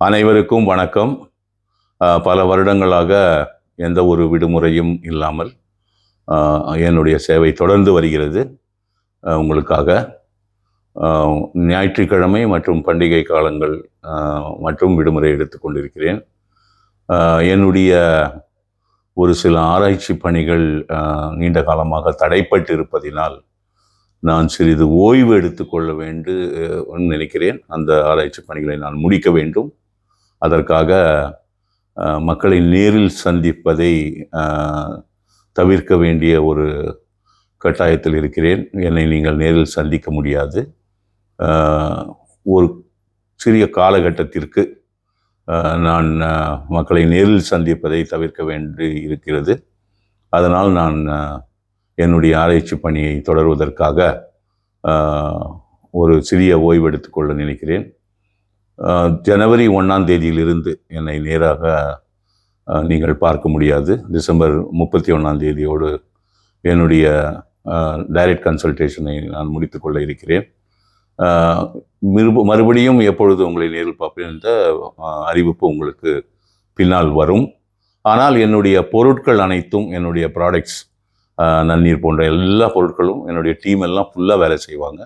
அனைவருக்கும் வணக்கம். பல வருடங்களாக எந்த ஒரு விடுமுறையும் இல்லாமல் என்னுடைய சேவை தொடர்ந்து வருகிறது. உங்களுக்காக ஞாயிற்றுக்கிழமை மற்றும் பண்டிகை காலங்கள் மற்றும் விடுமுறை எடுத்துக்கொண்டிருக்கிறேன். என்னுடைய ஒரு சில ஆராய்ச்சி பணிகள் நீண்ட காலமாக தடைப்பட்டு இருப்பதினால் நான் சிறிது ஓய்வு எடுத்துக்கொள்ள வேண்டும் நினைக்கிறேன். அந்த ஆராய்ச்சி பணிகளை நான் முடிக்க வேண்டும். அதற்காக மக்களை நேரில் சந்திப்பதை தவிர்க்க வேண்டிய ஒரு கட்டாயத்தில் இருக்கிறேன். என்னை நீங்கள் நேரில் சந்திக்க முடியாது. ஒரு சிறிய காலகட்டத்திற்கு நான் மக்களை நேரில் சந்திப்பதை தவிர்க்க வேண்டி இருக்கிறது. அதனால் நான் என்னுடைய ஆராய்ச்சி பணியை தொடர்வதற்காக ஒரு சிறிய ஓய்வு எடுத்துக்கொள்ள நினைக்கிறேன். ஜனவரி 1ஆம் தேதியிலிருந்து என்னை நேராக நீங்கள் பார்க்க முடியாது. டிசம்பர் 31ஆம் தேதியோடு என்னுடைய டைரக்ட் கன்சல்டேஷனை நான் முடித்துக்கொள்ள இருக்கிறேன். மறுபடியும் எப்பொழுது உங்களை நேரில் பார்ப்பேன் என்ற அறிவிப்பு உங்களுக்கு பின்னால் வரும். ஆனால் என்னுடைய பொருட்கள் அனைத்தும், என்னுடைய ப்ராடக்ட்ஸ், நன்னீர் போன்ற எல்லா பொருட்களும் என்னுடைய டீம் எல்லாம் ஃபுல்லாக வேலை செய்வாங்க.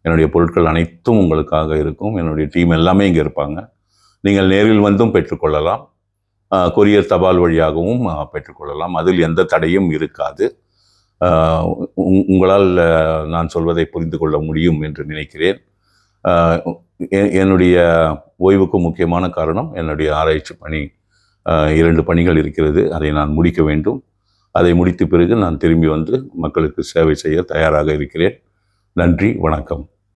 என்னுடைய பொருட்கள் அனைத்தும் உங்களுக்காக இருக்கும். என்னுடைய டீம் எல்லாமே இங்கே இருப்பாங்க. நீங்கள் நேரில் வந்தும் பெற்றுக்கொள்ளலாம். கொரியர் தபால் வழியாகவும் பெற்றுக்கொள்ளலாம். அதில் எந்த தடையும் இருக்காது. உங்களால் நான் சொல்வதை புரிந்து கொள்ள முடியும் என்று நினைக்கிறேன். என்னுடைய ஓய்வுக்கு முக்கியமான காரணம் என்னுடைய ஆராய்ச்சி பணி. 2 பணிகள் இருக்கிறது. அதை நான் முடிக்க வேண்டும். அதை முடித்த பிறகு நான் திரும்பி வந்து மக்களுக்கு சேவை செய்ய தயாராக இருக்கிறேன். நன்றி, வணக்கம்.